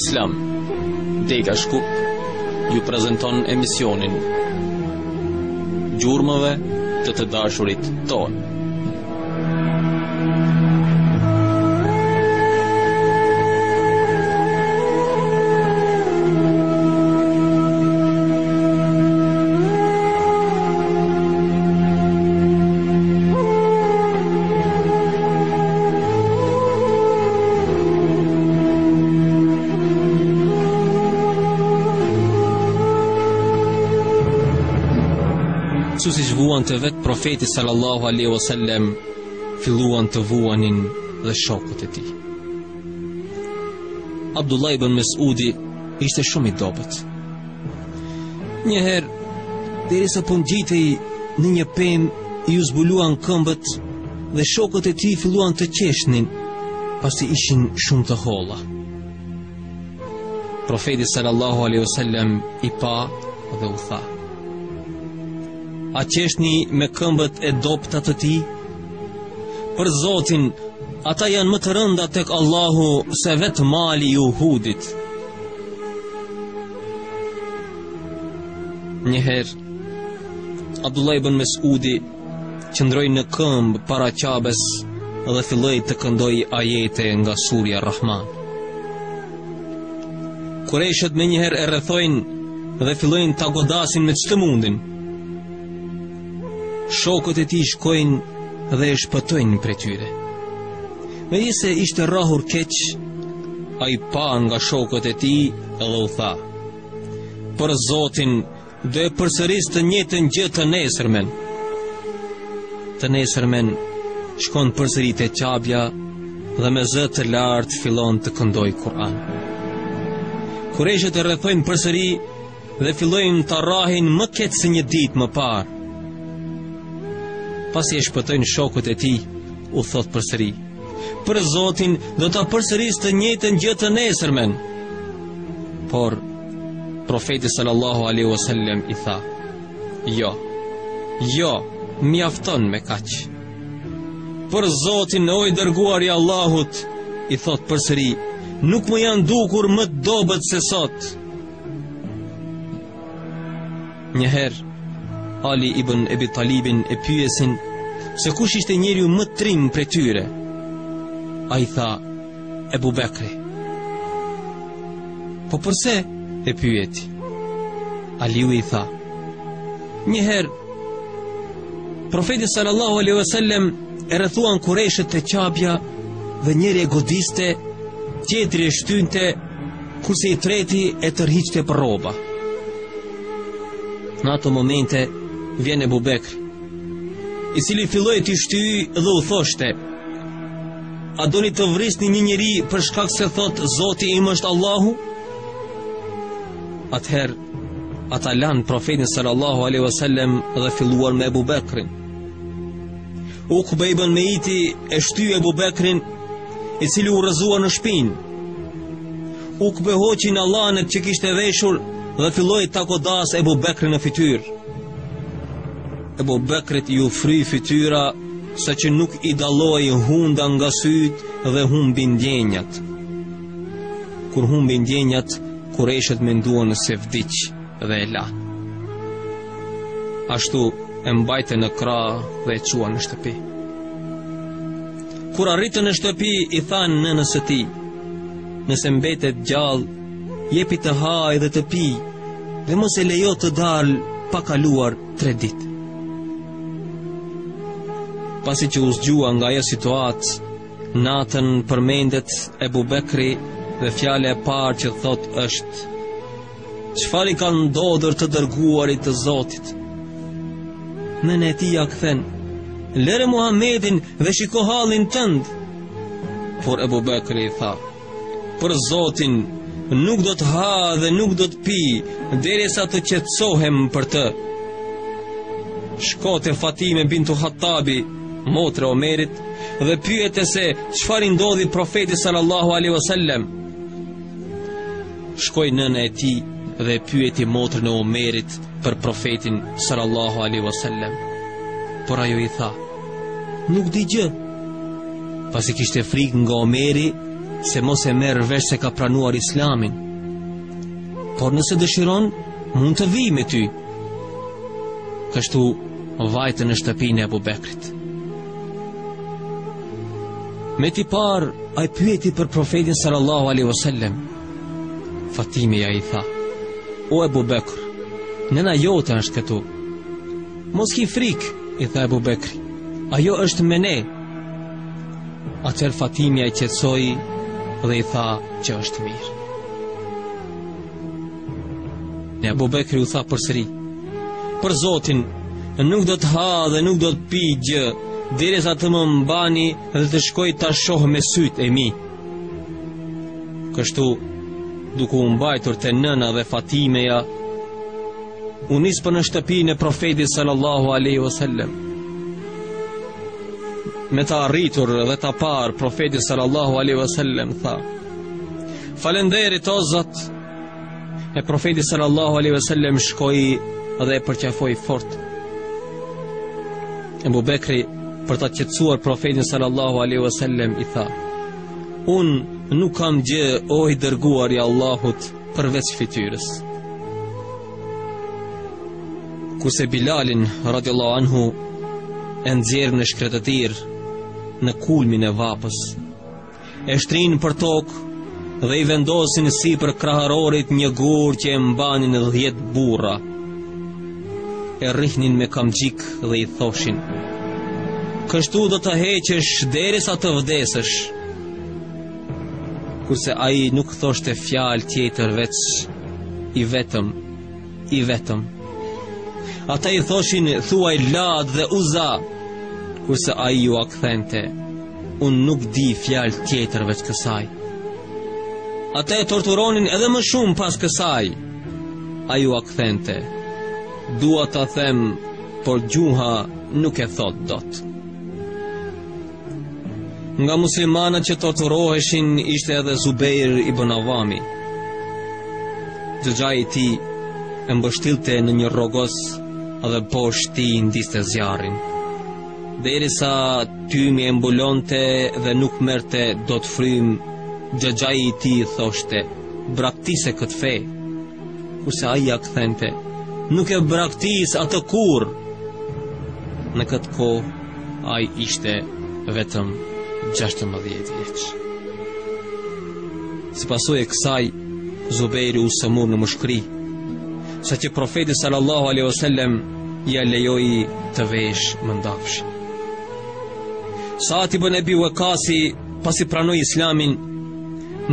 Islam, Dega Shkup ju prezanton emisionin Gjurmëve të dashurit tonë. Si vuan të vetë profeti sallallahu alaihi wasallam, filluan të vuanin dhe shokët e tij. Abdullah ibn Mesudi ishte shumë i dobët. Njëherë, derisa po ngjitej në një pemë, ju zbuluan këmbët dhe shokët e tij filluan të qeshnin, pasi ishin shumë të holla. Profeti sallallahu alaihi wasallam i pa dhe u tha: "A qeshni me këmbët e dobta të tij? Për Zotin, ata janë më të rënda tek Allahu se vetë mali i Uhudit." Njëherë, Abdullah ibn Mesudi qëndroi në këmbë para Qabes dhe filloi të këndoi ajete nga surja Rahman. Kurejshët me njëherë e rrethojnë dhe fillojnë ta godasin me ç'të mundin. Shokët e tij shkojnë dhe e shpëtojnë prej tyre. Megjithëse ishte rrahur keq, ai pa nga shokët e tij dhe u tha: "Për Zotin, do e përsëris të njëjtën gjë të nesërmen." Të nesërmen shkon përsëri te Qabja dhe me zë të lartë fillon të këndojë Kur'an. Kurejshët e rrethojnë përsëri dhe fillojnë të rrahin më keq se një ditë më parë. Pasi e shpëtojnë shokët e tij, u thot përsëri: "Për Zotin, do ta përsëris të njëjtën gjë të nesërmen." Por profeti sallallahu alaihi wasallam i tha: Jo, mjafton me kaq." "Për Zotin, o i dërguari i Allahut," i thot përsëri, "nuk më janë dukur më të dobët se sot." Njëherë, Ali ibn Abi Talibin e pyesin se kush ishte njeriu më trim prej tyre. Ai tha: "Ebu Bekri." "Po përse?" e pyeti. Aliu i tha: "Njëherë, profeti sallallahu alaihi wasallam e rrethuan Kurejshët te Qabja dhe njëri e godiste, tjetri e shtynte, kurse i treti e tërhiqte për rroba. Në ato momente vjen Ebu Bekri, i cili filloi të shtyjë dhe u thoshte: "A doni të vrisni një njeri për shkak se thot Zoti im është Allahu?" Atëherë ata lanë profetin sallallahu alaihi wasallam dhe filluan me Ebu Bekrin. Ukbe ibn Meiti e shtyi Ebu Bekrin, i cili u rrëzua në shpinë. Ukbe hoqi në allanet që kishte veshur dhe filloi ta godas Ebu Bekrin në fytyrë. Ebu Bekrit ju fry fytyra, sa që nuk i dalloi hunda nga syt dhe humbi ndjenjat. Kur humbi ndjenjat, Kurejshët menduan se vdiq dhe e la. Ashtu e mbajte në krah dhe e qua në shtëpi. Kur arritën në shtëpi, i thanë nënës së tij: "Nëse mbetet gjallë, jepi të haj dhe të pi, dhe mos e lejo të dalë pa kaluar 3 ditë." Pasi që u zgjua nga ajo situatë, natën përmendet Ebu Bekri dhe fjala e parë që thot është: "Çfarë i ka ndodhur të dërguarit të Zotit?" Nëna e tij ja kthen: "Lëre Muhamedin dhe shiko hallin tënd." Por Ebu Bekri i tha: "Për Zotin, nuk do të ha dhe nuk do të pi derisa të qetësohem për të." Shko te Fatime bintu Hattabi, motra Omerit, dhe pyete se çfarë ndodhi profetit sallallahu alaihi wasallam. Shkoi nëna e tij dhe pyeti motrën e Omerit për profetin sallallahu alaihi wasallam. Por ajo i tha: "Nuk di gjë." Pasi kishte frikë nga Omeri, se mos e merr vesh se ka pranuar Islamin. Por nëse dëshiron, mund të vijë me ty. Kështu vajte në shtëpinë e Abu Bekrit. Me ti par, ai pyeti për profetin sallallahu alaihi wasallam. Fatime ja i tha: "O Abu Bekr, nëna jote është këtu." "Mos ki frikë," i tha Abu Bekri, "ajo është me ne." Atëherë Fatimia i qetësoi dhe i tha që është mirë. Ne Abu Bekri u tha përsëri: "Për Zotin, nuk do të ha dhe nuk do të pi gjë, derisa të më mbani dhe të shkoj ta shoh me sytë e mi." Kështu, duke u mbajtur te nëna dhe Fatimeja, u nis për në shtëpinë e profetit sallallahu alaihi wasallam. Me ta arritur dhe ta parë, profeti sallallahu alaihi wasallam tha: "Falenderit o Zot." E profeti sallallahu alaihi wasallam shkoi dhe e përqafoi fort. Abu Bekri, për ta qetësuar profetin sallallahu alaihi wasallam, i tha: "Unë nuk kam gjë, o i dërguar i Allahut, përveç fytyrës." Kurse Bilalin radiallahu anhu e nxjerrën në shkretëtir në kulmin e vapës, e shtrinë për tokë dhe i vendosin sipër kraharorit një gur që e mbanin 10 burra. E rrihnin me kamxhik dhe i thoshin: "Kështu do të heqesh derisa të vdesësh." Kurse ai nuk thoshte fjalë tjetër veç i vetëm. Ata i thoshin: "Thuaj Lat dhe Uza." Kurse ai ju akthente: "Unë nuk di fjalë tjetër veç kësaj." Ata e torturonin edhe më shumë pas kësaj. Ai ju akthente: "Dua ta them, por gjuha nuk e thot dot." Nga muslimanët që torturoheshin ishte edhe Zubeir ibn Awami. Xhaxhai i tij e mbështillte në një rrogos dhe poshtë tij ndiste zjarrin. Derisa tymi e mbulonte dhe nuk merrte dot frym, xhaxhai i tij thoshte: "Braktise këtë fe." Kurse ai ja kthente: "Nuk e braktis atë kurr." Në këtë kohë ai ishte vetëm 16 vjeç. Si pasojë e kësaj, Zubeiri u sëmur në mushkëri, sa që profeti sallallahu alaihi wasallam ja lejoi të vesh mëndafshin. Saad ibn Abi Waqqasi, pasi pranoi Islamin,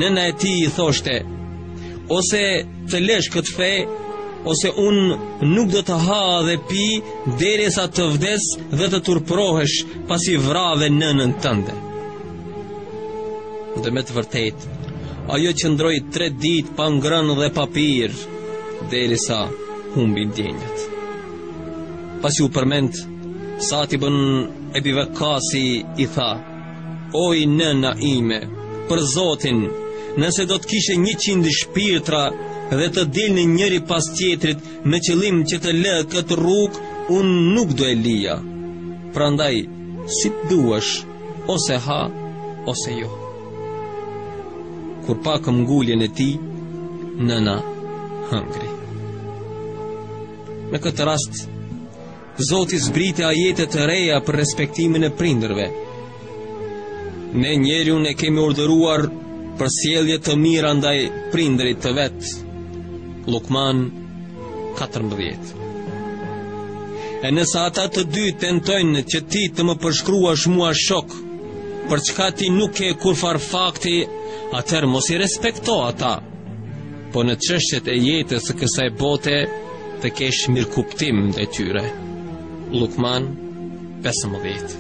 nëna e tij i thoshte: "Ose të lesh këtë fe, ose unë nuk do të ha dhe pi derisa të vdes dhe të turprohesh pasi vrave nënën tënde." Dhe me të vërtet, ajo qëndroi 3 ditë pa ngrënë dhe pa pirë, derisa humbi ndjenjat. Pasi u përmend, Saad ibn Abi Waqqasi i tha: "O i nëna ime, për Zotin, nëse do të kishe 100 shpirtra dhe të dilni njëri pas tjetrit me qëllim që të lë këtë rrugë, unë nuk do e lija. Prandaj, si të duash, ose ha, ose jo." Kur pakëm nguljen e tij, nëna hëngri. Me këtë rast, Zoti zbriti ajete të reja për respektimin e prindërve. Ne njeriun e kemi urdhëruar për sjellje të mira ndaj prindërit të vet. Lukman 14. E nësa ata të dy tentojnë që ti të më përshkruash mua shok, për çka ti nuk ke kurfar fakti, atëherë mos i respekto ata, po në çështjet e jetës së kësaj bote të kesh mirëkuptim ndaj tyre. Lukman 15.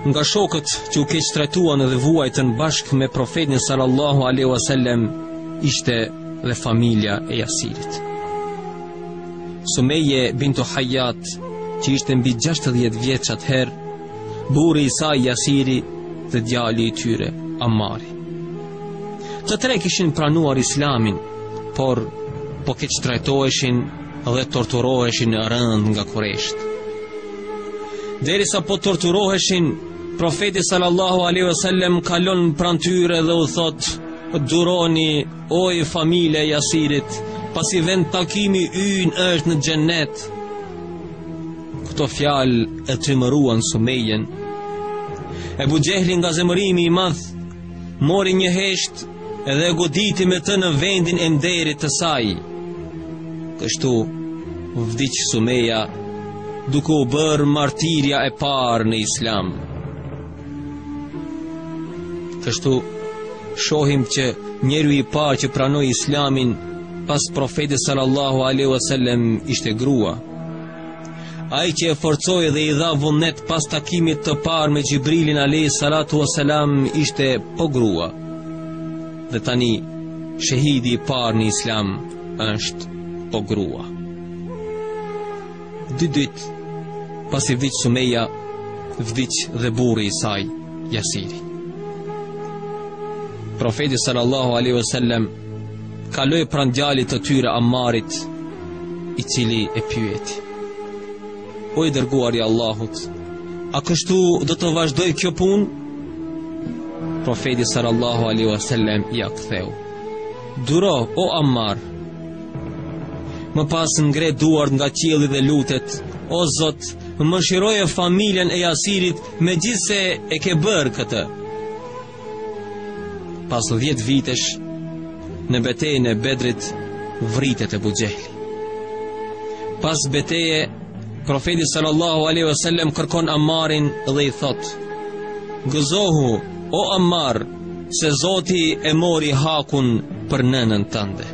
Nga shokët që u keq trajtuan dhe vuajtën bashkë me profetin sallallahu alaihi wasallam ishte dhe familja e Yasirit. Sumeje bintu Hayat, që ishte mbi 60 vjeç atëherë, burri i saj Yasiri dhe djali i tyre Ammari. Të tre kishin pranuar Islamin, por po keq trajtoheshin dhe torturoheshin rënd nga Kureshët. Derisa po torturoheshin, profeti sallallahu alaihi wasallam kalon pranë tyre dhe u thot: duroni oj familje e Jasirit, pasi vend takimi ynë është në xhennet. Këto fjalë e trimëruan Sumejen. Ebu Gjehli nga zemërimi i madh mori një hesht dhe goditi me të në vendin e nderit të saj. Kështu vdiq Sumeja, duke u bërë martirja e parë në Islam. Kështu shohim që njeriu i parë që pranoi Islamin pas profetit sallallahu alaihi wasallam ishte grua. Ai që e forcoi dhe i dha vullnet pas takimit të parë me Xhibrilin alayhi salatu wasalam ishte po grua. Dhe tani shahidi i parë në Islam është po grua. Dy ditë pasi vdiq Sumeja, vdiq dhe burri i saj, Jasiri. Profeti sallallahu alaihi wasallam kaloi pranë djalit të tyre Ammarit, i cili e pyeti: o i dërguari i Allahut, a kështu do të vazhdoj kjo punë? Profeti sallallahu alaihi wasallam ja ktheu: duro o Ammar. Më pas ngre duart nga qielli dhe lutet: o Zot, më shiroje familjen e Jasirit, megjithse e ke bërë këtë. Pas 10 vitesh, në betejën e Bedrit, vritet Ebu Gjehli. Pas beteje, profeti sallallahu alaihi wasallam kërkon Ammarin dhe i thot: gëzohu o Ammar, se Zoti e mori hakun për nënën tënde.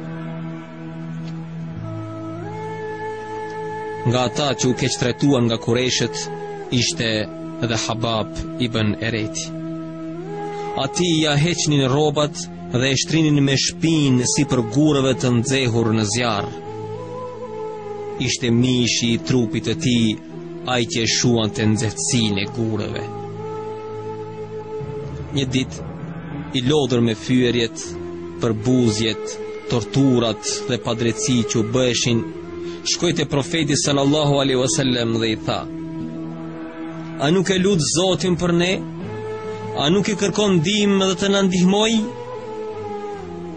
Nga ata që u keqtretuan nga Kureshët ishte edhe Habab ibn Ereti. Ati ja heqnin rrobat dhe e shtrinin me shpinë si për gurëve të nxehur në zjarr. Ishte mishi i trupit të tij, ai që shuante nxehtësinë e gurëve. Një ditë, i lodhur me fyerjet, përbuzjet, torturat dhe padrejtësi që u bëheshin, shkoi te profeti sallallahu alaihi wasallam dhe i tha: a nuk e lut Zotin për ne? A nuk i kërkon ndihmë dhe të na ndihmoj?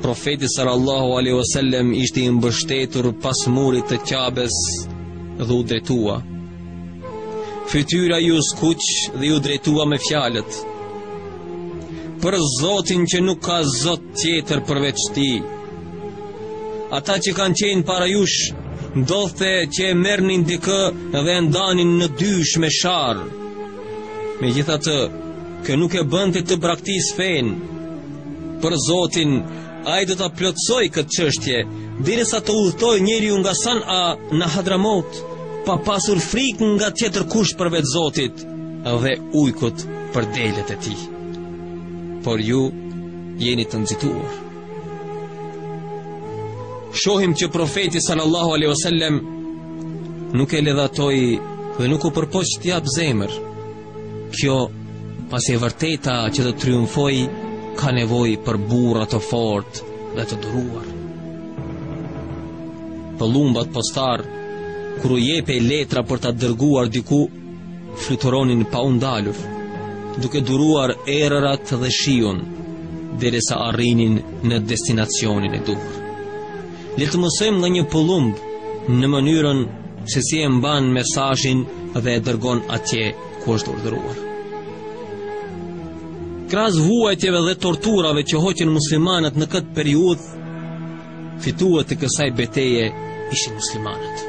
Profeti sallallahu alaihi wasallam ishte i mbështetur pas murit të Qabes dhe u drejtua. Fytyra ju skuq dhe ju drejtua me fjalët: për Zotin që nuk ka Zot tjetër përveç ti. Ata që kanë qenë para jush, ndodhte që e merrnin dikë dhe ndanin në dysh me sharr. Megjithatë, kë nuk e bënte të braktis fen. Për Zotin, ai do ta plotësoj këtë çështje, derisa të udhtoj njeriu nga San'a në Hadramot, pa pasur frikë nga tjetër kush përveç Zotit dhe ujkut për delet e tij. Por ju jeni të nxituar. Shohim që profeti sallallahu alaihi wasallam nuk e ledhatoi dhe nuk u përpoq të jap zemër. Kjo, pasi e vërteta që të triumfoj, ka nevojë për burra të fortë dhe të duruar. Pëllumbat postar, kur u jepej letra për ta dërguar diku, fluturonin pa u ndalur, duke duruar erërat dhe shiun, derisa arrinin në destinacionin e duhur. Le të mësojmë nga një pëllumb në mënyrën se si e mban mesazhin dhe e dërgon atje ku është urdhëruar. Krahas vuajtjeve dhe torturave që hoqën muslimanët në këtë periudhë, fituat të kësaj beteje ishin muslimanët.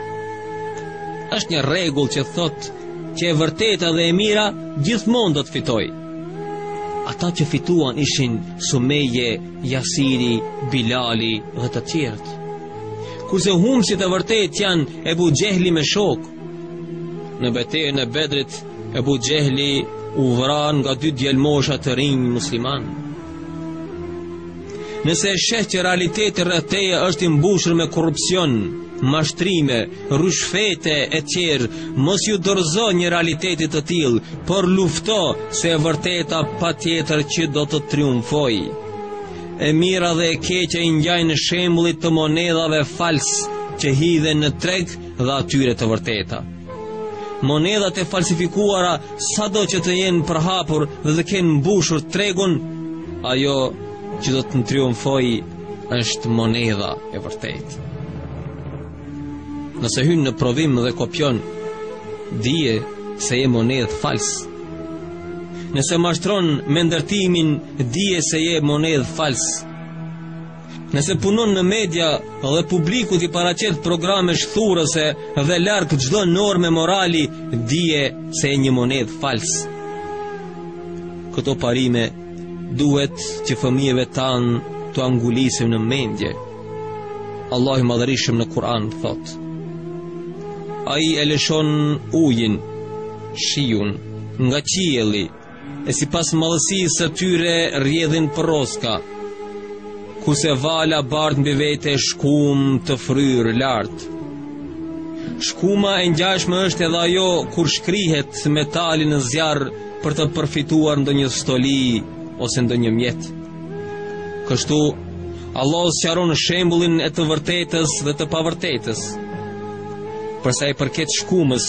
Është një rregull që thotë që e vërteta dhe e mira gjithmonë do të fitojë. Ata që fituan ishin Sumeje, Jasiri, Bilali dhe të tjerët. Kurse humësit e vërtet janë Ebu Gjehli me shok. Në betejën e Bedrit, Ebu Gjehli u vran nga 2 djelmosha të rinj musliman. Nëse e sheh që realiteti rreth teje është i mbushur me korrupsion, mashtrime, rushfete e tjerë, mos ju dorëzo një realiteti të tillë, por lufto se e vërteta patjetër që do të triumfojë. E mira dhe e keqja i ngjajnë shembullit të monedhave fals që hidhen në treg dhe atyre të vërteta. Monedhat e falsifikuara, sado që të jenë përhapur dhe të kenë mbushur tregun, ajo që do të triumfojë është monedha e vërtetë. Nëse hyn në provim dhe kopjon, dije se je monedhë fals. Nëse mashtron me ndërtimin, dije se je monedhë fals. Nëse punon në media dhe publiku t'i paraqet programe shthurëse dhe larg çdo norme morali, dije se je një monedhë fals. Këto parime duhet që fëmijëve tanë të angulisim në mendje. Allahu i Madhërisht në Kur'an thot: ai e lëshon ujin, shiun nga qielli, e sipas madhësisë së tyre rrjedhin përroska, kurse vala bardh mbi vete shkum të fryrë lart. Shkuma e ngjashme është edhe ajo kur shkrihet metali në zjarr për të përfituar ndonjë stoli ose ndonjë mjet. Kështu, Allah sqaron shembullin e të vërtetës dhe të pavërtetës. Përsa i përket shkumës,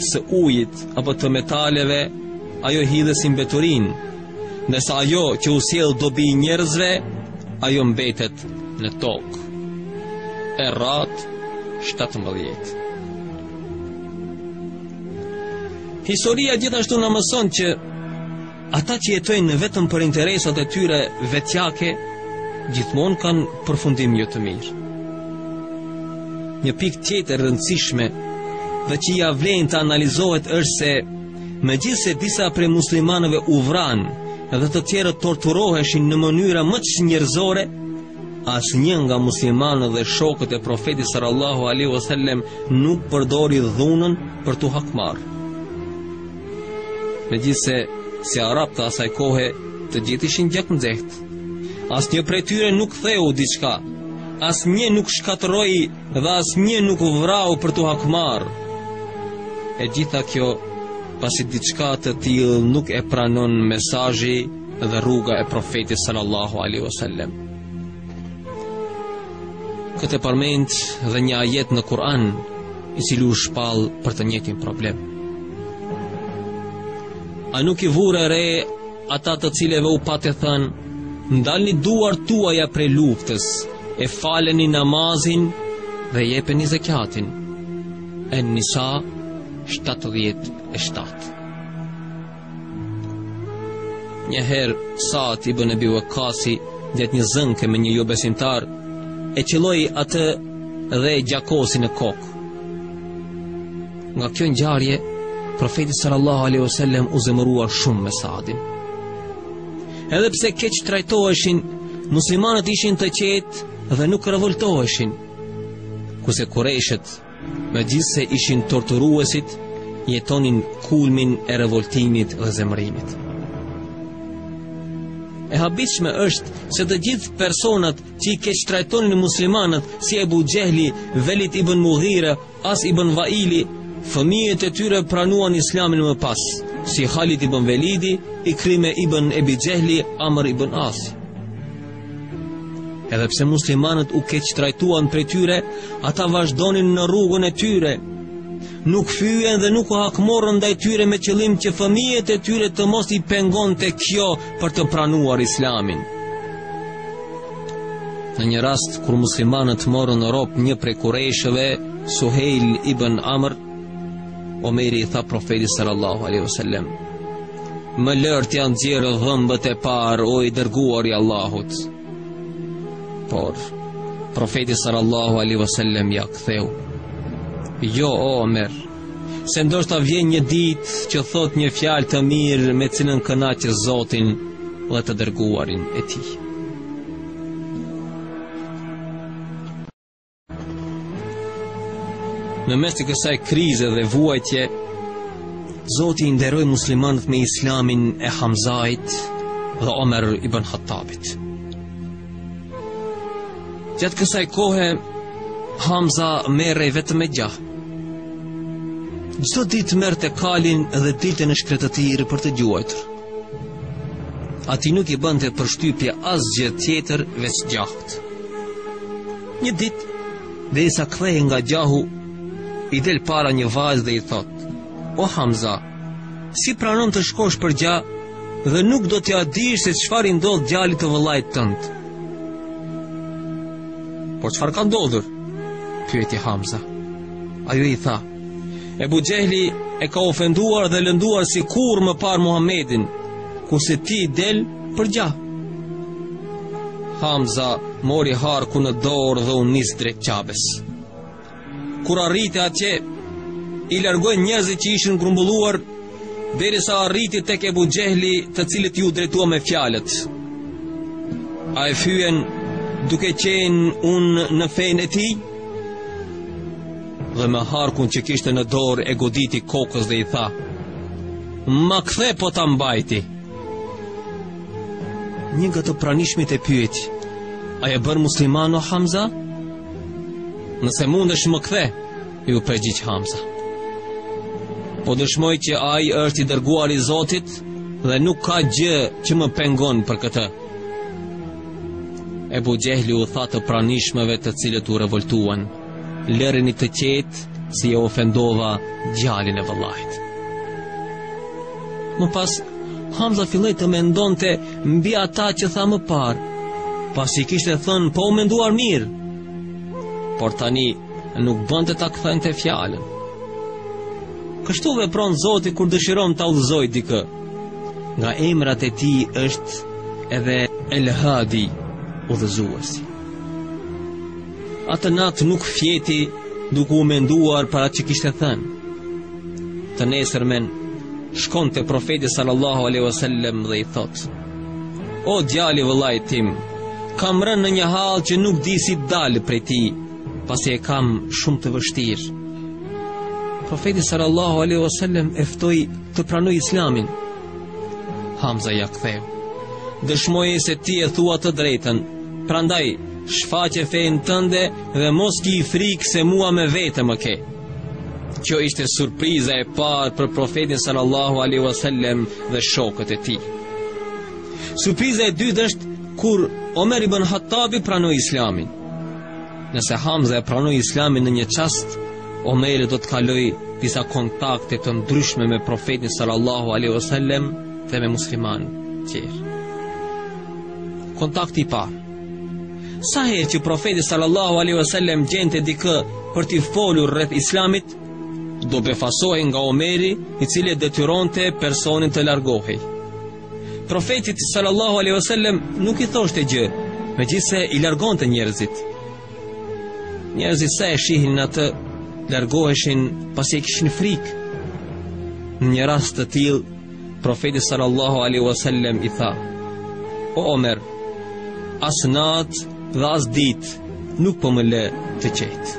së ujit apo të metaleve, ajo hidhet si mbeturin, ndërsa ajo që u sjell dobi njerëzve, ajo mbetet në tokë. Errat 17. Historia gjithashtu na mëson që ata që jetojnë vetëm për interesat e tyre vetjake, gjithmonë kanë përfundim jo të mirë. Një pikë tjetër rëndësishme dhe që ja vlen të analizohet është se megjithse disa prej muslimanëve u vranë dhe të tjerët torturoheshin në mënyra më të njerëzore, asnjë nga muslimanët dhe shokët e profetit sallallahu alaihi wasallam nuk përdori dhunën për tu hakmarrë. Megjithse si arabët e asaj kohe të gjithë ishin gjak nxehtë, asnjë prej tyre nuk theu diçka, asnjë nuk shkatërroi dhe asnjë nuk vrau për tu hakmarrë. E gjitha kjo pasi diçka të tillë nuk e pranon mesazhi dhe rruga e profetit sallallahu alaihi wasallam. Këtë përmend dhe një ajet në Kur'an, i cili u shpall për të njëjtin problem. A nuk i vure re ata të cilëve u patë thënë: ndalni duart tuaja prej luftës, e faleni namazin dhe jepeni zakatin. En-Nisa 77. Njëherë Saad ibn Abi Waqqasi gjatë një zënke me një jo besimtar, e qelloi atë dhe e gjakosi në kokë. Nga kjo ngjarje, profeti sallallahu alaihi wasallam u zemërua shumë me Saadin. Edhe pse keq trajtoheshin, muslimanët ishin të qetë dhe nuk revoltoheshin, kurse Kurejshet, megjithse ishin torturuesit, jetonin kulmin e revoltimit dhe zemërimit. E habitshme është se të gjithë personat që i keq trajtonin muslimanët, si Ebu Gjehli, Velid ibn Mughira, As ibn Vaili, fëmijët e tyre pranuan islamin më pas, si Khalid ibn Velidi, Ikrime ibn Ebi Gjehli, Amr ibn Asi. Edhe pse muslimanët u keq trajtuan prej tyre, ata vazhdonin në rrugën e tyre. Nuk fyen dhe nuk u hakmorën ndaj tyre me qëllim që fëmijët e tyre të mos i pengonte kjo për të pranuar islamin. Në një rast kur muslimanët morën në rop një prej kurejshëve, Suhejl ibn Amr, Omeri i tha profetit sallallahu alaihi wasallam: më lërt janë nxjerrë dhëmbët e parë, o i dërguari i Allahut. Por profeti sallallahu alaihi wasallam ja ktheu: jo o Omer, se ndoshta vjen një ditë që thot një fjalë të mirë me cilën kënaqë Zotin dhe të dërguarin e tij. Në mes të kësaj krize dhe vuajtje, Zoti i nderoi muslimanët me islamin e Hamzait dhe Omer ibn Khattabit. Gjatë kësaj kohe, Hamza merrej vetëm me gjah. Çdo ditë merrte kalin dhe dilte në shkretëtirë për të gjuajtur. Ati nuk i bënte përshtypje asgjë tjetër veç gjahut. Një ditë, derisa kthehej nga gjahu, i del para një vajzë dhe i thot: "O Hamza, si pranon të shkosh për gjah dhe nuk do t'ja dish se çfarë i ndodh djalit të vëllait tënd?" "Por çfarë ka ndodhur?" pyeti Hamza. Ajo i tha: "Ebu Xehli e ka ofenduar dhe lënduar si kur më parë Muhammedin, kurse ti del për gjah." Hamza mori harku në dorë dhe u nis drejt Qabes. Kur arriti atje, i largoi njerëzit që ishin grumbulluar, derisa arriti tek Ebu Xehli, të cilët ju drejtua me fjalët. A e fyen duke qenë unë në fenë e tij? Dhe me harkun që kishte në dorë e goditi kokës dhe i tha: "Ma kthe po ta mbajti." Një nga të pranishmit e pyeti: "A je bërë musliman o Hamza?" "Nëse mundesh më kthe," ju përgjigj Hamza. "Po dëshmoj që ai është i dërguar i Zotit dhe nuk ka gjë që më pengon për këtë." Ebu Xehli u tha të pranishmeve të cilët u revoltuan: "Lërini të qetë, si e ofendova djalin e vëllait." Më pas, Hamza filloi të mendonte mbi ata që tha më parë, pasi kishte thënë po u menduar mirë, por tani nuk bënte ta kthente fjalën. Kështu vepron Zoti kur dëshiron ta udhëzojë dikë. Nga emrat e tij është edhe El Hadi, udhëzuesi. Atë natë nuk fjeti duke u menduar para që kishte thënë. Të nesërmen shkon te profeti sallallahu alaihi wasallam dhe i thot: "O djali vëllait tim, kam rënë në një hall që nuk di si dalë prej tij, pasi e kam shumë të vështirë." Profeti sallallahu alaihi wasallam e ftoi të pranoj Islamin. Hamza ja ktheu: "Dëshmoj se ti e thua të drejtën, prandaj shfaqe fenë tënde dhe mos ki i frikë se mua me vete më ke." Kjo ishte surpriza e parë për profetin sallallahu alaihi wasallam dhe shokët e tij. Surpriza e dytë është kur Omer ibn Khattabi pranoi Islamin. Nëse Hamza e pranoi Islamin në një çast, Omeri do të kaloj disa kontakte të ndryshme me profetin sallallahu alaihi wasallam dhe me muslimanë tjerë. Kontakti i parë: sa herë që profeti sallallahu alaihi wasallam gjente dikë për t'i folur rreth Islamit, do befasohej nga Omeri, i cili detyronte personin të largohej. Profeti sallallahu alaihi wasallam nuk i thoshte gjë, megjithse i largonte njerëzit. Njerëzit sa e shihin atë, largoheshin pasi e kishin frikë. Në një rast të tillë, profeti sallallahu alaihi wasallam i tha: "O Omer, as natë dhe as ditë nuk po më lë të qetë."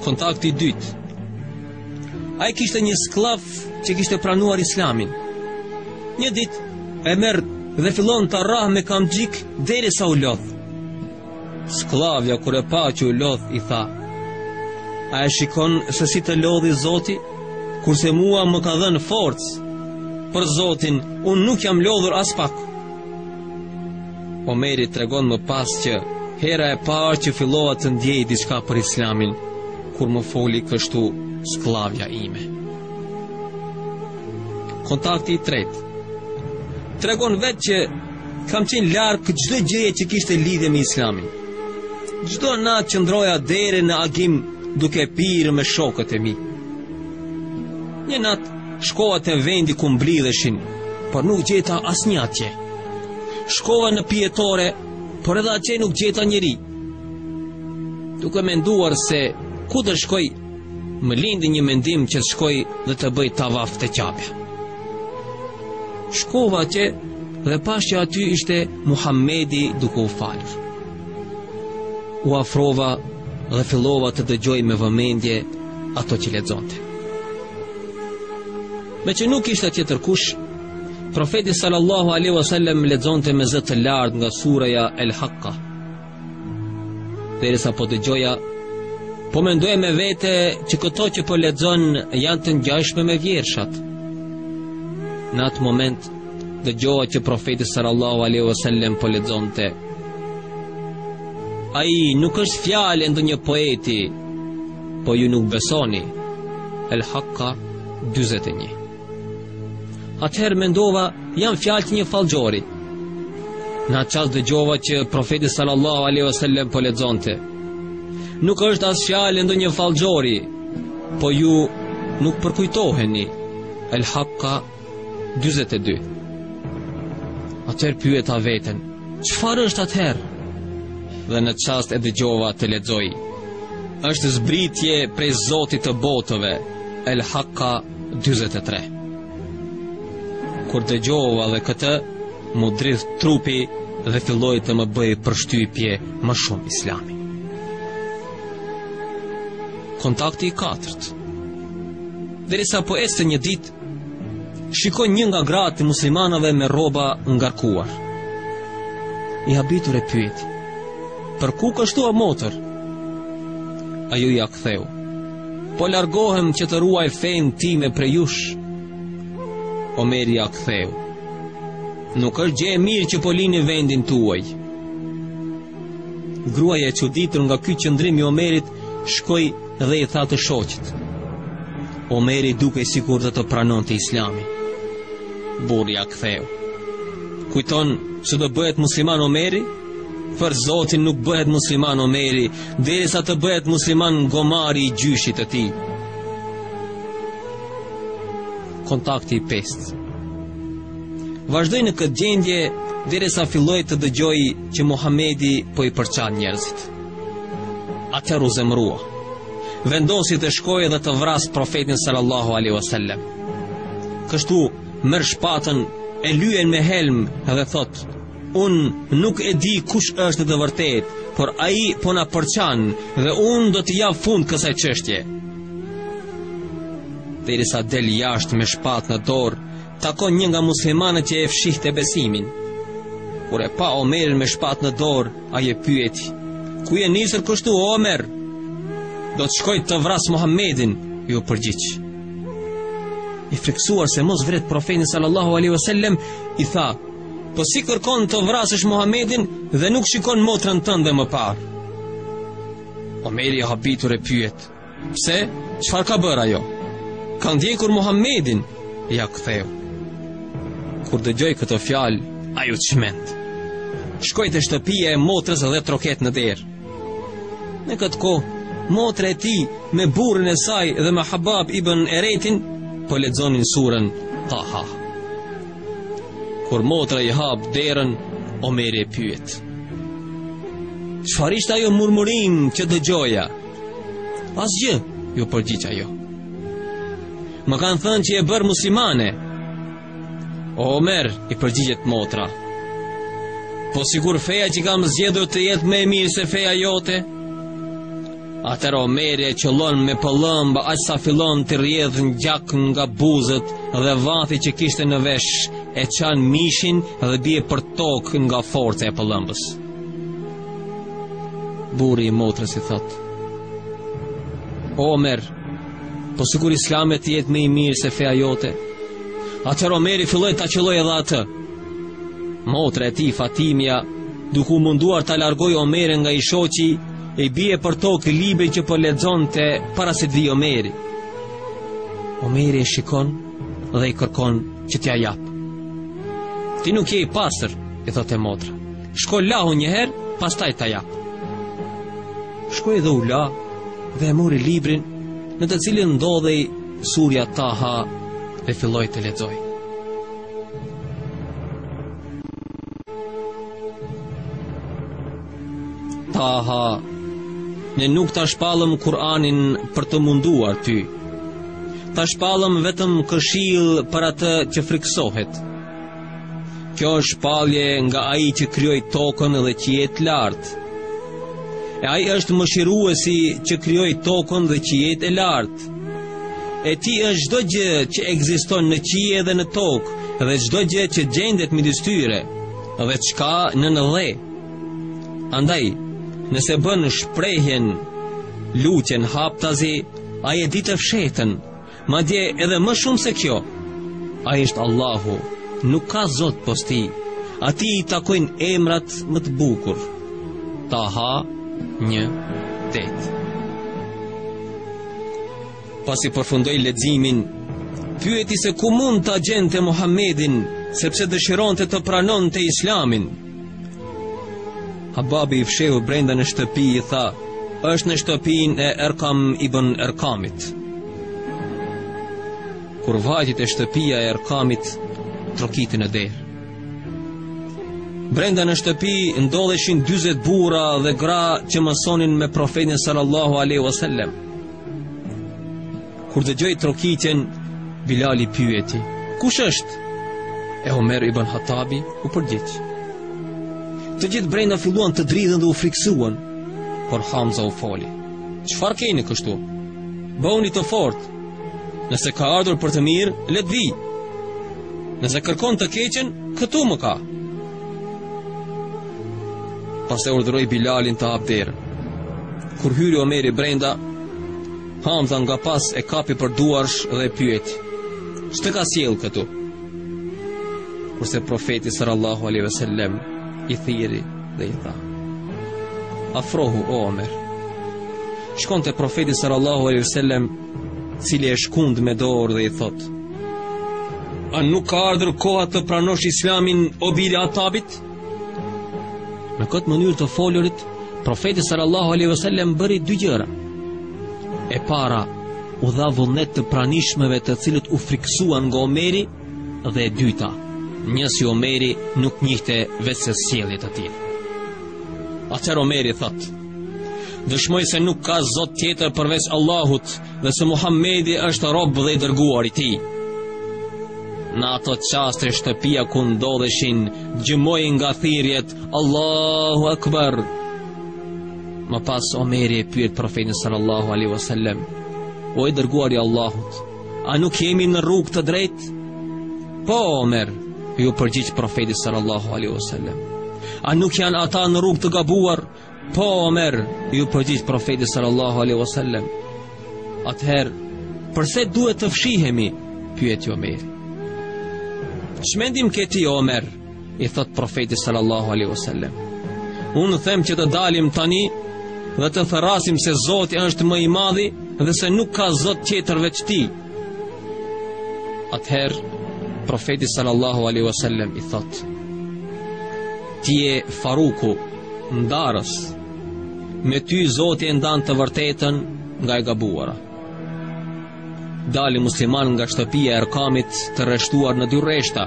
Kontakti i dytë: ai kishte një skllav që kishte pranuar Islamin. Një ditë e merr dhe fillon të rrah me kamxhik derisa u lodh. Sklavja kur e pa që u lodh i tha: "A e shikon se si të lodhi Zoti, kurse mua më ka dhënë forcë? Për Zotin, unë nuk jam lodhur as pak." Omeri tregon më pas që hera e parë që fillova të ndjej diçka për Islamin, kur më foli kështu sklavja ime. Kontakti i tretë: tregon vetë që kam qenë larg çdo gjëje që kishte lidhje me Islamin. Çdo natë qëndroja deri në agim duke pirë me shokët e mi. Një natë shkova te vendi ku mblidheshin, por nuk gjeta asnjë atje. Shkova në pijetore, por edhe atje nuk gjeta njeri. Duke menduar se ku të shkoj, më lindi një mendim që të shkoj dhe të bëj tavaf te Ka'bja. Shkova atje dhe pash që aty ishte Muhammedi duke u falur. U afrova dhe fillova të dëgjoj me vëmendje ato që lexonte. Me që nuk ishte tjetër kush, profeti sallallahu alaihi wasallam lexonte me zë të lartë nga suraja El Haqqa. Derisa po dëgjoja, po mendoja me vete që këto që po lexon janë të ngjashme me vjershat. Në atë moment dëgjova që profeti sallallahu alaihi wasallam po lexonte: ai nuk është fjalë e ndonjë poeti, po ju nuk besoni. El-Haqqa 41. Atëherë mendova, janë fjalë të një fallxhori. Në atë çast dëgjova që profeti sallallahu alaihi wasallam po lexonte. Nuk është as fjalë ndonjë fallxhori, po ju nuk përkujtoheni. El-Haqqa 42. Atëherë pyeta veten, çfarë është atëherë? Dhe në çast e dëgjova të lexoj. Është zbritje prej Zotit të botëve. El-Haqqa 43. Kur dëgjova dhe këtë, mu dridh trupi dhe filloi të më bëj përshtypje më shumë Islami. Kontakti i katërt. Derisa po ecte një ditë, shikoj një nga gratë e muslimanëve me rroba ngarkuar. I habitur e pyeti, për ku kështu o motër? Ajo ja ktheu, po largohem që të ruaj fen time prej jush. Omeri ja ktheu, nuk është gjë e mirë që po lini vendin tuaj. Gruaja e çuditur nga ky qëndrim i Omerit shkoi dhe i tha të shoqit. Omeri duke sikur të pranonte Islamin. Burri ja ktheu, kujton se do bëhet musliman Omeri? Për Zotin nuk bëhet musliman Omeri, derisa të bëhet musliman gomari i gjyshit të tij. Kontakti i pestë. Vazhdoi në këtë gjendje derisa filloi të dëgjoj që Muhamedi po i përçan njerëzit. Atëherë u zemrua. Vendosi të shkojë dhe të vrasë profetin sallallahu alaihi wasallam. Kështu merr shpatën, e lyen me helm dhe thot: "Unë nuk e di kush është të vërtet, por ai po na përçan dhe unë do t'i jap fund kësaj çështje." Derisa del jashtë me shpatë në dorë, takon një nga muslimanët që e fshihte besimin. Kur e pa Omerin me shpatë në dorë, ai e pyeti: "Ku je nisur kështu, Omer?" "Do të shkoj të vras Muhammedin," ju përgjigj. I friksuar se mos vret profeti sallallahu alaihi wasallam, i tha: "Po si kërkon të vrasësh Muhammedin dhe nuk shikon motrën tënde më parë?" Omeri i habitur e pyet: "Pse? Çfarë ka bërë ajo?" "Ka ndjekur Muhammedin," ja ktheu. Kur dëgjoi këtë fjalë, ai u çmend. Shkoi te shtëpia e motrës dhe troket në derë. Në këtë kohë, motra e tij me burrin e saj dhe me Habab ibn Eretin po lexonin surën Taha. Kur motra i hap derën, Omeri e pyet: "Çfarë ishte ajo murmurim që dëgjoja?" "Asgjë," ju përgjigj ajo. "Më kanë thënë që je bërë muslimane." "O Omer," i përgjigjet motra, "po sigur feja që kam zgjedhur të jetë më e mirë se feja jote?" Atëherë Omeri e qëllon me pëllëmb aq sa fillon të rrjedh gjak nga buzët dhe vathi që kishte në vesh, e çan mishin dhe bie për tokë nga forca e pëllëmbës. Burri i motrës i thot: "O Omer, po sigur Islami të jetë më i mirë se feja jote?" Atëherë Omeri filloi ta qelloi edhe atë. Motra e tij Fatimia, duke u munduar ta largojë Omerin nga i shoqi, e bie për tokë librin që po lexonte para se të vijë Omeri. Omeri e shikon dhe i kërkon që t'ja jap. "Ti nuk je i pastër," i thotë motra. "Shko lahu një herë, pastaj ta jap." Shkoi dhe u la dhe e mori librin në të cilin ndodhej surja Taha dhe filloi të lexojë. Taha, ne nuk ta shpallëm Kur'anin për të munduar ty. Ta shpallëm vetëm këshill për atë që friksohet. Kjo është shpallje nga ai që krijoi tokën dhe qiejt lart. E ai është mëshiruesi që krijoi tokën dhe qiejt e lart. E ti është çdo gjë që ekziston në qije dhe në tokë, dhe çdo gjë që gjendet midis tyre, dhe çka në dhe. Andaj, nëse bën shprehjen, lutjen haptazi, ai e di të fshetën, madje edhe më shumë se kjo. Ai është Allahu, nuk ka zot posti, atij i takojnë emrat më të bukur. Taha 1:8. Pasi përfundoi leximin, pyeti se ku mund ta gjente Muhammedin, sepse dëshironte të pranonte Islamin. Hababi i fshehu brenda në shtëpi i tha: "Është në shtëpinë e Erkam ibn Erkamit." Kur vajti te shtëpia e Erkamit, trokiti në derë. Brenda në shtëpi ndodheshin 40 burra dhe gra që mësonin me profetin sallallahu alaihi wasallam. Kur dëgjoi trokitjen, Bilali pyeti: "Kush është?" E Omer ibn Hatabi u përgjigj. Të gjithë brenda filluan të dridhen dhe u friksuan, por Hamza u foli: "Çfarë keni kështu? Bëuni të fortë. Nëse ka ardhur për të mirë, le të vi. Nëse kërkon të keqen, këtu më ka." Pas e urdhëroi Bilalin të hap derën. Kur hyri Omeri brenda, Hamza nga pas e kapi për duarsh dhe e pyeti: "Ç'të ka sjell këtu?" Kurse profeti sallallahu alaihi wasallam i thiri dhe i tha: "Afrohu o Omer." Shkon te profeti sallallahu alaihi wasallam, cili e shkund me dorë dhe i thot: "A nuk ka ardhur koha të pranosh Islamin, o bili Atabit?" Në këtë mënyrë të folurit, profeti sallallahu alaihi wasallam bëri 2 gjëra. E para, u dha vullnet të pranishmeve të cilët u friksuan nga Omeri, dhe e dyta, njësi Omeri nuk njihte vetë se sjelljet e tij. Atëherë Omeri thot: "Dëshmoj se nuk ka zot tjetër përveç Allahut dhe se Muhamedi është rob dhe i dërguar i tij." Në ato qaste shtëpia ku ndodheshin, gjymoi nga thirrjet Allahu Akbar. Më pas Omeri e pyet profetin sallallahu alaihi wasallam: "O i dërguari i Allahut, a nuk jemi në rrugë të drejtë?" "Po, Omer," ju përgjigj profeti sallallahu alaihi wasallam. "A nuk janë ata në rrugë të gabuar?" "Po, Omer," ju përgjigj profeti sallallahu alaihi wasallam. "Atëherë, pse duhet të fshihemi?" pyeti Omeri. "Ç'mendim ke ti, Omer?" i thot profeti sallallahu alaihi wasallam. "Unë them që të dalim tani dhe të therasim se Zoti është më i madhi dhe se nuk ka zot tjetër veç ti." Atëherë profeti sallallahu alaihi wasallam i thot: "Ti je Faruku, ndarës. Me ty Zoti e ndan të vërtetën nga e gabuara." Dali musliman nga shtëpia e Erkamit të rreshtuar në 2 rreshta.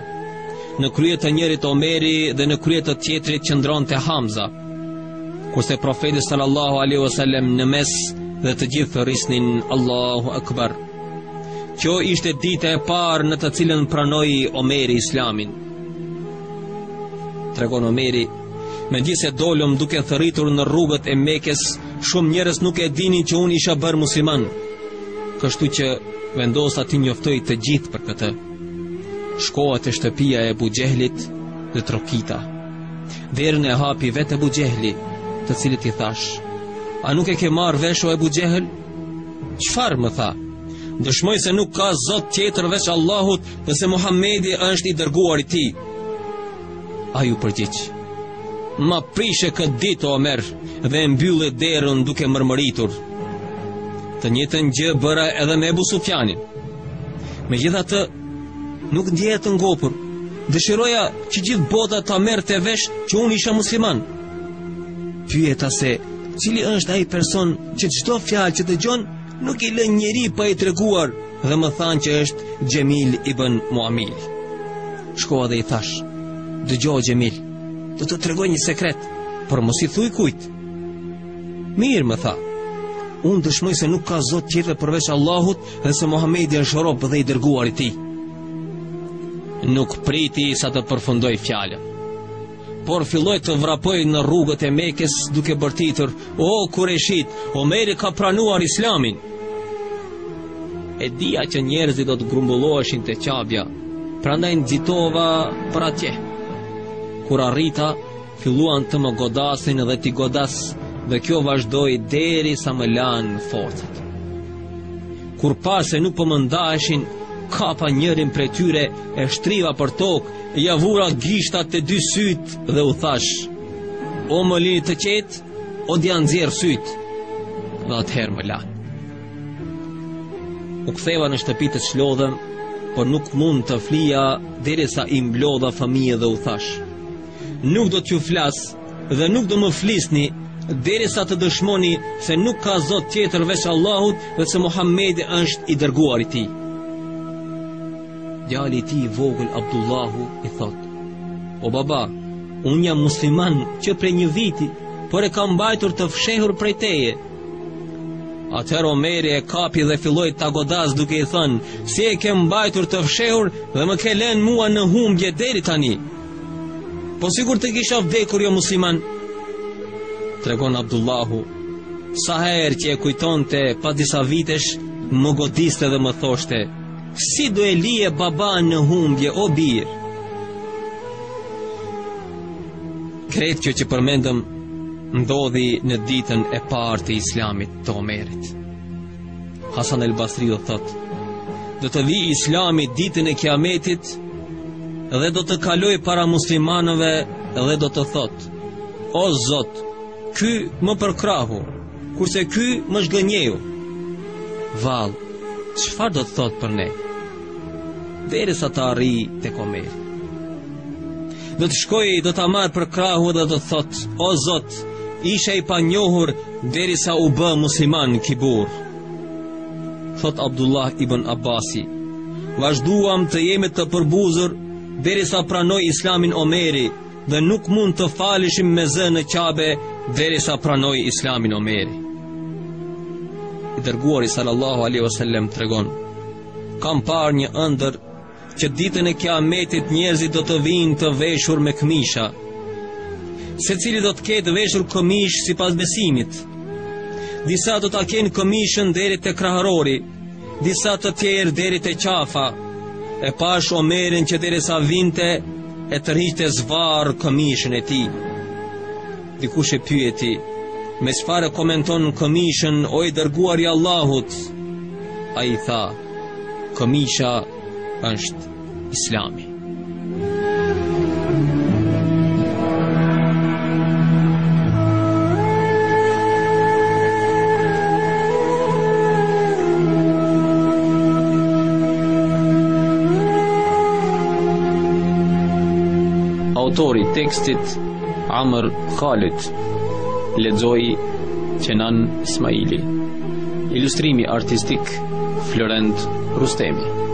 Në krye të njërit Omeri dhe në krye të tjetrit qëndronte Hamza, kurse profeti sallallahu alaihi wasallam në mes dhe të gjithë rrisnin Allahu Akbar. Kjo ishte dita e parë në të cilën pranoi Omeri Islamin. Tregon Omeri: "Megjithse dolëm duke thërritur në rrugët e Mekës, shumë njerëz nuk e dinin që unë isha bërë musliman. Kështu që vendosa t'i njoftoj të gjithë për këtë. Shkova te shtëpia e Abu Jehlit dhe trokita. Derën e hapi vetë Abu Jehli, të cilit i thash: "A nuk e ke marrë vesh o Abu Jehel?" "Çfarë?" më tha. "Dëshmoj se nuk ka zot tjetër veç Allahut dhe se Muhamedi është i dërguar i tij." Ai u përgjigj: "Ma prishe këtë ditë, Omer," dhe e mbylli derën duke mërmëritur. Të njëjtën gjë bëra edhe me Ebu Sufjanin. Megjithatë, nuk ndjeja të ngopur. Dëshiroja që gjithë bota ta merrte vesh që unë isha musliman. Pyeta se cili është ai person që çdo fjalë që dëgjon nuk i lën njeri pa i treguar, dhe më thanë që është Gjemil ibn Muamil. Shkova dhe i thash: "Dëgjoj Gjemil, do të tregoj një sekret, por mos i thuj kujt." "Mirë," më tha. "Unë dëshmoj se nuk ka zot tjetër përveç Allahut dhe se Muhamedi është rob dhe i dërguar i tij." Nuk priti sa të përfundoj fjalën, por filloi të vrapoj në rrugët e Mekës duke bërtitur: "O Kureshit, Omeri ka pranuar Islamin." E dija që njerëzit do të grumbulloheshin te qabja, prandaj nxitova për atje. Kur arrita, filluan të më godasin dhe t'i godas, dhe kjo vazhdoi deri sa më lanë forcat. Kur pa se nuk po më ndaheshin, kapa njërin prej tyre, e shtriva për tokë, ja vura gishtat të 2 syt dhe u thash: "O më lini të qetë, o d'ja nxjerr syt, dhe atëherë më la. U ktheva në shtëpi të çlodhëm, por nuk mund të flija derisa i mblodha familje dhe u thash: nuk do t'ju flas dhe nuk do më flisni derisa të dëshmoni se nuk ka zot tjetër veç Allahut dhe se Muhamedi është i dërguari i tij. Djali i tij i vogël Abdullahu i thot: o baba, unë jam musliman që prej një viti, por e kam mbajtur të fshehur prej teje. Atëherë Omeri e kapi dhe filloi ta godas duke i thënë: si e ke mbajtur të fshehur dhe më ke lënë mua në humbje deri tani? Po sigur të kisha vdekur jo musliman. Tregon Abdullahu, sa herë që e kujtonte pa disa vitesh, më godiste dhe më thoshte: si do e lije baba në humbje o bir? Kretë kjo që përmendëm ndodhi në ditën e parë të Islamit të Omerit. Hasan el Basri do thot: do të vi Islami ditën e Kiametit dhe do të kaloj para muslimanëve dhe do të thot: o Zot, ky më përkrahu, kurse ky më zhgënjeu. Vallë, çfarë do të thot për ne? Derisa të arrijë tek Omeri. Do të shkoj, do ta marr për krahu dhe do të thot: o Zot, isha i panjohur derisa u bë musliman ky burr. Thot Abdullah ibn Abbasi: vazhduam të jemi të përbuzur derisa pranoi Islamin Omeri dhe nuk mund të faleshim me zë në Qabe derisa pranoi Islamin Omeri. I dërguari sallallahu alaihi wasallam tregon: kam parë një ëndër që ditën e Kiametit njerëzit do të vinë të veshur me këmisha. Secili do të ketë veshur këmish sipas besimit. Disa do ta kenë këmishën deri te krahërori, disa të tjerë deri te qafa. E pash Omerin që derisa vinte e tërhiqte zvarr këmishën e tij. Dikush e pyeti: me çfarë komenton këmishën o i dërguari i Allahut? Ai tha: këmisha është Islami. Autori tekstit Amr Khalid, lexoi Kenan Ismaili, ilustrimi artistik Florent Rustemi.